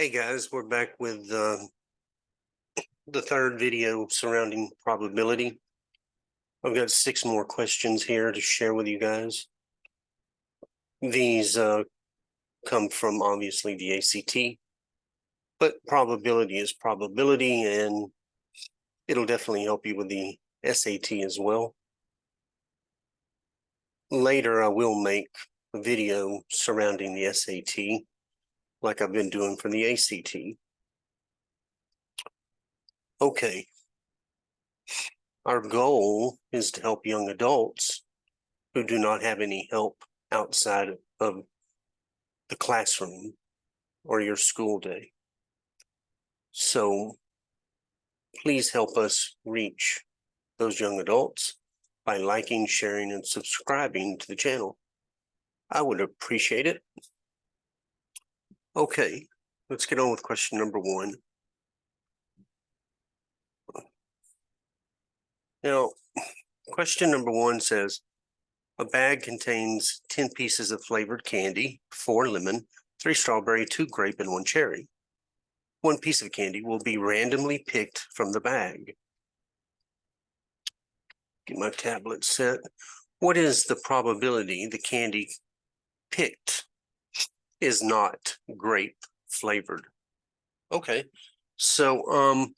Hey guys, we're back with the third video surrounding probability. I've got 6 more questions here to share with you guys. These come from obviously the ACT, but probability is probability, and it'll definitely help you with the SAT as well. Later, I will make a video surrounding the SAT, like I've been doing for the ACT. Okay. Our goal is to help young adults who do not have any help outside of the classroom or your school day. So please help us reach those young adults by liking, sharing, and subscribing to the channel. I would appreciate it. Okay, let's get on with question number 1. Now, question number 1 says, a bag contains 10 pieces of flavored candy, 4 lemon, 3 strawberry, 2 grape, and 1 cherry. 1 piece of candy will be randomly picked from the bag. Get my tablet set. What is the probability the candy picked is not grape flavored? Okay, so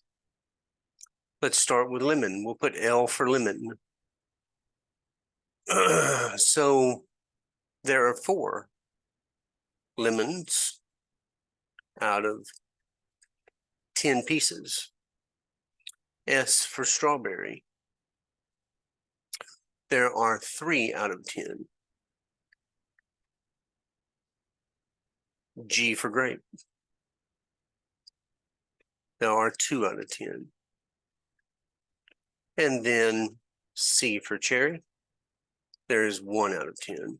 let's start with lemon. We'll put L for lemon. So there are 4 lemons out of 10 pieces. S for strawberry. There are 3 out of 10. G for grape. There are 2 out of 10. And then C for cherry. There is 1 out of 10.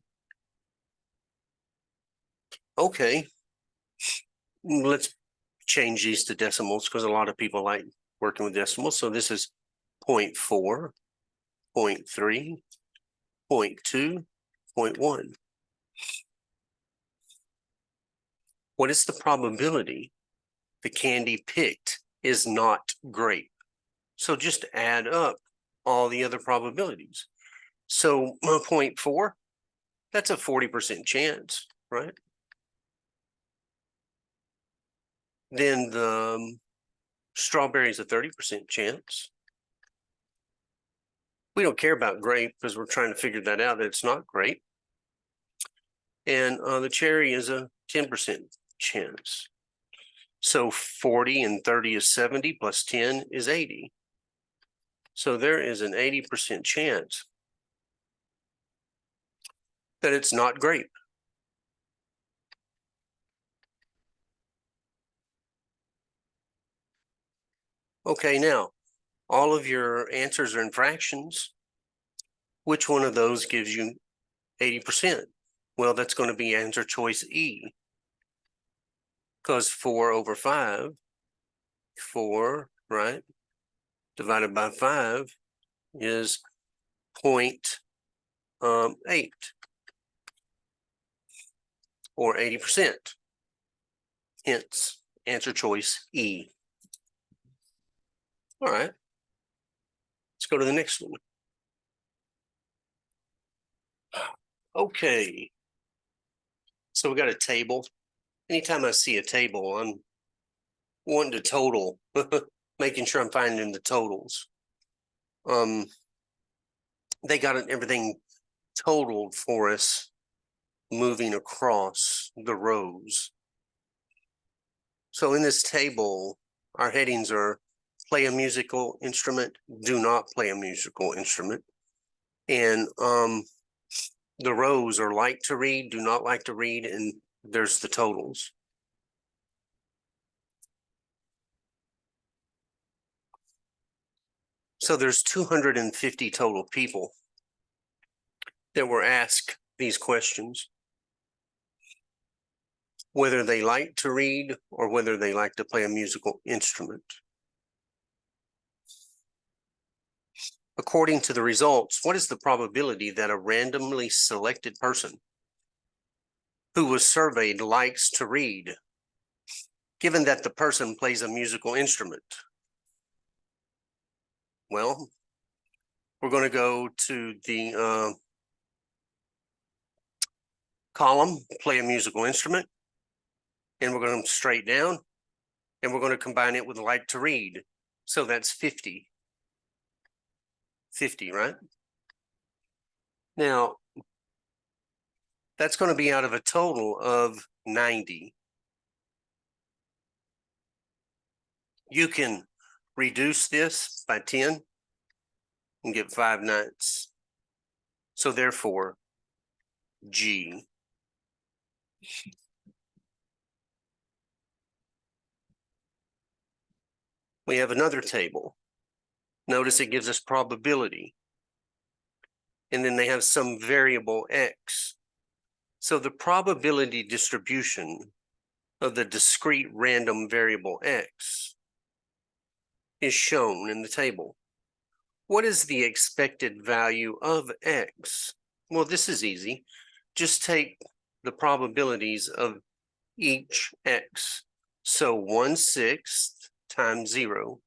Okay, let's change these to decimals because a lot of people like working with decimals. So this is 0.4, 0.3, 0.2, 0.1. What is the probability the candy picked is not grape? So just add up all the other probabilities. So 0.4, that's a 40% chance, right? Then the strawberry is a 30% chance. We don't care about grape because we're trying to figure that out, that it's not grape. And the cherry is a 10% chance. So 40 and 30 is 70 plus 10 is 80. So there is an 80% chance that it's not grape. Okay, now, all of your answers are in fractions. Which one of those gives you 80%? Well, that's going to be answer choice E. Because 4 over 5, 4, right, divided by 5 is 0.8, or 80%. Hence, answer choice E. All right, let's go to the next one. Okay, so we got a table. Anytime I see a table, I'm wanting to total, making sure I'm finding the totals. They got everything totaled for us moving across the rows. So in this table, our headings are play a musical instrument, do not play a musical instrument. And the rows are like to read, do not like to read, and there's the totals. So there's 250 total people that were asked these questions, whether they like to read or whether they like to play a musical instrument. According to the results, what is the probability that a randomly selected person who was surveyed likes to read? given that the person plays a musical instrument? Well, we're going to go to the column, play a musical instrument, and we're going to straight down, and we're going to combine it with like to read. So that's 50. 50, right? Now, that's going to be out of a total of 90. You can reduce this by 10 and get 5/9. So therefore, G. We have another table. Notice it gives us probability. And then they have some variable X. So the probability distribution of the discrete random variable X is shown in the table. What is the expected value of X? Well, this is easy. Just take the probabilities of each X. So 1/6 times 0,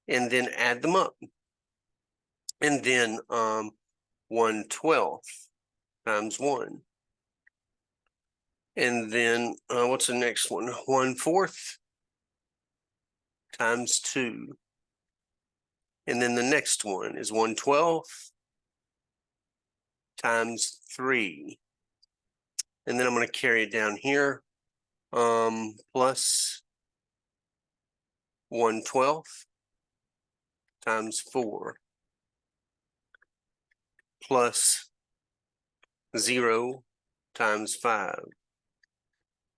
and then add them up. And then 1/12 times 1. And then what's the next one? 1/4 times 2. And then the next one is 1/12 times 3. And then I'm going to carry it down here. Plus 1/12 times 4. Plus 0 times 5.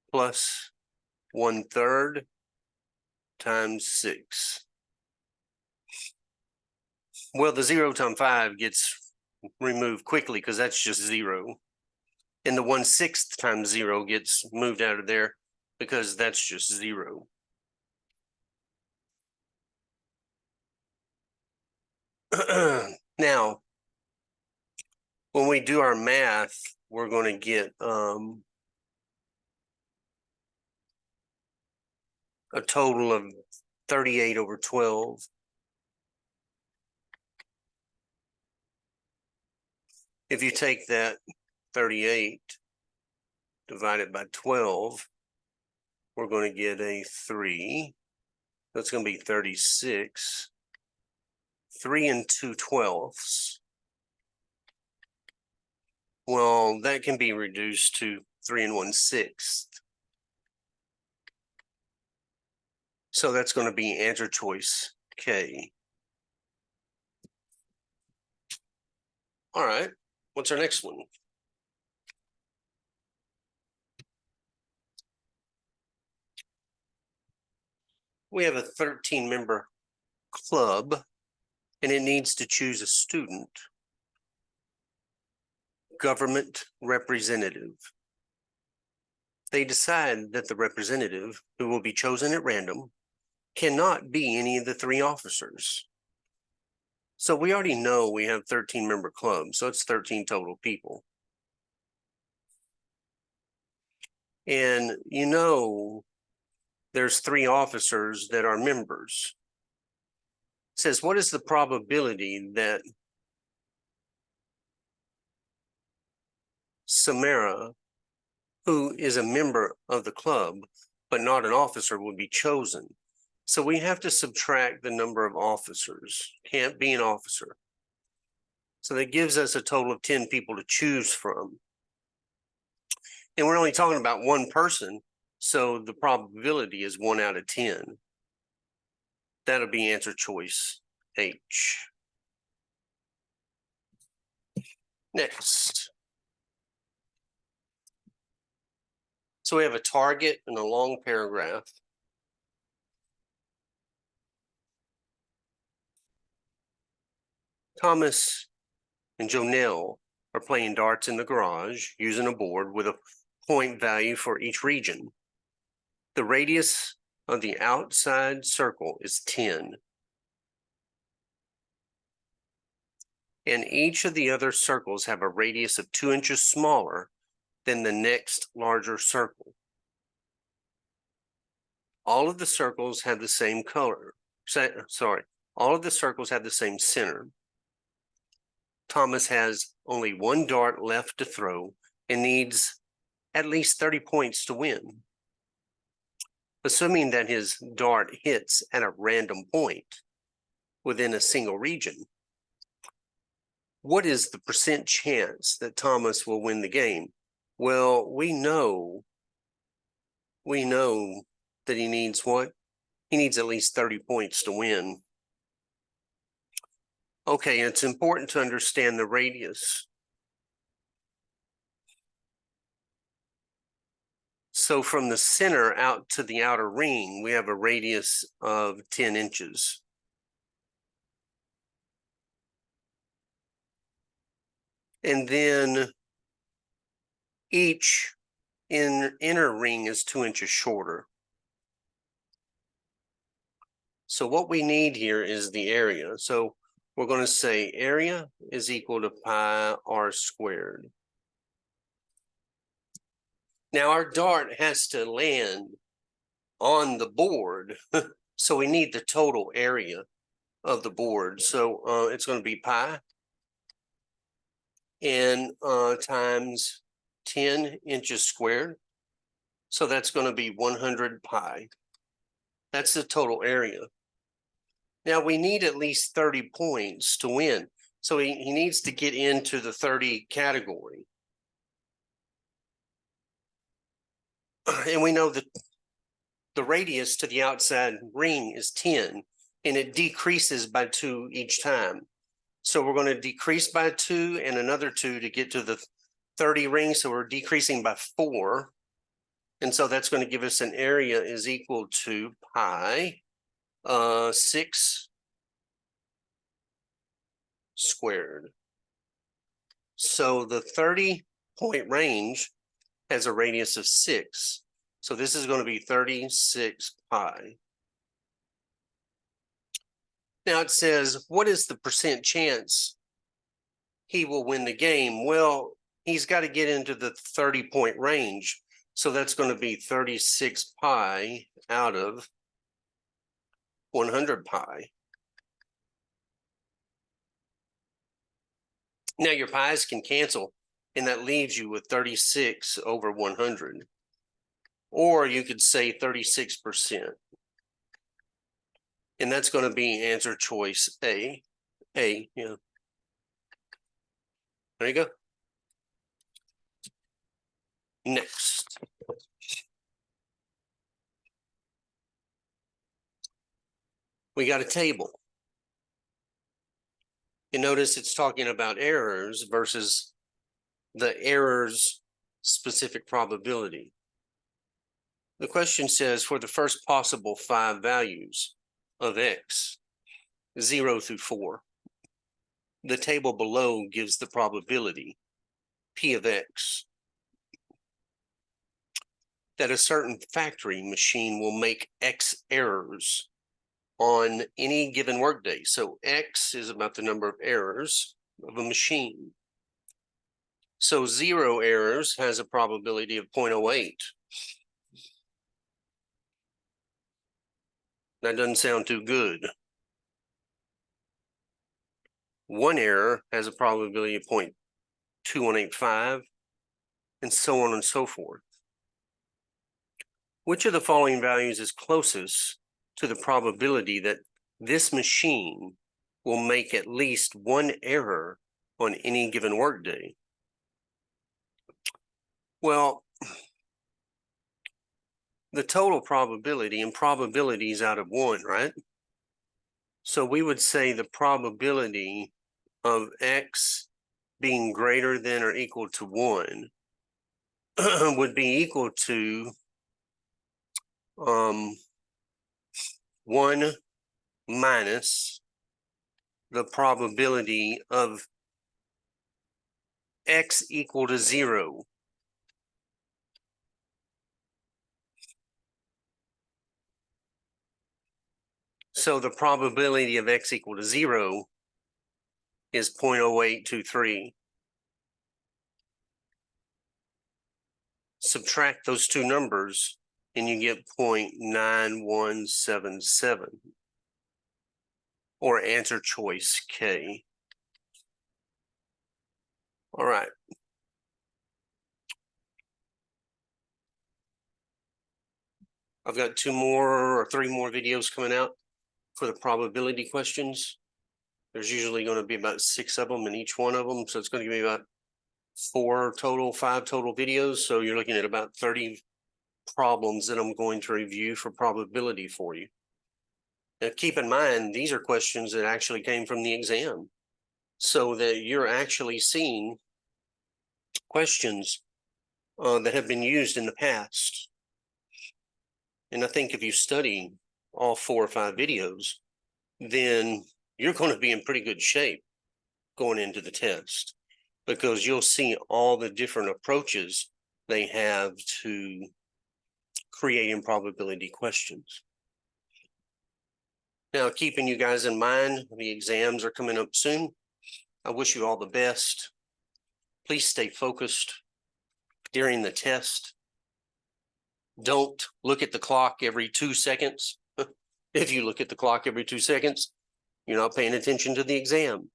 Plus 1/3 times 6. Well, the 0 times 5 gets removed quickly because that's just 0. And the 1/6 times 0 gets moved out of there because that's just 0. Now, when we do our math, we're going to get a total of 38/12. If you take that 38 divided by 12, we're going to get a 3. That's going to be 36. 3 2/12. Well, that can be reduced to 3 1/6. So that's going to be answer choice K. All right, what's our next one? We have a 13-member club, and it needs to choose a student. Government representative. They decide that the representative, who will be chosen at random, cannot be any of the 3 officers. So we already know we have 13-member clubs, so it's 13 total people. And you know there's 3 officers that are members. It says, what is the probability that Samara, who is a member of the club, but not an officer, would be chosen? So we have to subtract the number of officers. Can't be an officer. So that gives us a total of 10 people to choose from. And we're only talking about one person, so the probability is 1 out of 10. That'll be answer choice H. Next. So we have a target and a long paragraph. Thomas and Jonelle are playing darts in the garage using a board with a point value for each region. The radius of the outside circle is 10. And each of the other circles have a radius of 2 inches smaller than the next larger circle. all of the circles have the same color. Sorry, all of the circles have the same center. Thomas has only one dart left to throw and needs at least 30 points to win. Assuming that his dart hits at a random point within a single region, what is the percent chance that Thomas will win the game? Well, we know that he needs what? He needs at least 30 points to win. Okay, it's important to understand the radius. So from the center out to the outer ring, we have a radius of 10 inches. And then each inner ring is 2 inches shorter. So what we need here is the area. So we're going to say area is equal to pi r squared. Now our dart has to land on the board, so we need the total area of the board. So it's going to be pi and times 10 inches squared. So that's going to be 100 pi. That's the total area. Now we need at least 30 points to win. So he needs to get into the 30 category. And we know that the radius to the outside ring is 10, and it decreases by 2 each time. So we're going to decrease by 2 and another 2 to get to the 30 rings. So we're decreasing by 4. And so that's going to give us an area is equal to pi 6 squared. So the 30-point range has a radius of 6. So this is going to be 36 pi. Now it says, what is the percent chance he will win the game? Well, he's got to get into the 30-point range. So that's going to be 36 pi out of 100 pi. Now your pi's can cancel, and that leaves you with 36 over 100. Or you could say 36%. And that's going to be answer choice A. Yeah. There you go. Next. We got a table. You notice it's talking about errors versus the error's specific probability. The question says, for the first possible 5 values of x, 0 through 4, the table below gives the probability, P of x, that a certain factory machine will make x errors on any given workday. So x is about the number of errors of a machine. So 0 errors has a probability of 0.08. That doesn't sound too good. 1 error has a probability of 0.2185, and so on and so forth. Which of the following values is closest to the probability that this machine will make at least 1 error on any given workday? Well, the total probability, and probability is out of 1, right? So we would say the probability of x being greater than or equal to 1 would be equal to 1 minus the probability of x equal to 0. So the probability of x equal to 0 is 0.0823. Subtract those two numbers, and you get 0.9177, or answer choice K. All right. I've got 2 more or 3 more videos coming out for the probability questions. There's usually going to be about 6 of them in each one of them. So it's going to give me about 5 total videos. So you're looking at about 30 problems that I'm going to review for probability for you. Now, keep in mind, these are questions that actually came from the exam, so that you're actually seeing questions that have been used in the past. And I think if you study all 4 or 5 videos, then you're going to be in pretty good shape going into the test, because you'll see all the different approaches they have to creating probability questions. Now, keeping you guys in mind, the exams are coming up soon. I wish you all the best. Please stay focused during the test. Don't look at the clock every 2 seconds. If you look at the clock every 2 seconds, you're not paying attention to the exam.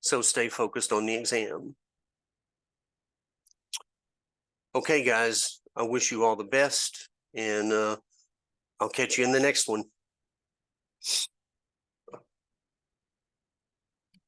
So stay focused on the exam. Okay, guys, I wish you all the best, and I'll catch you in the next one.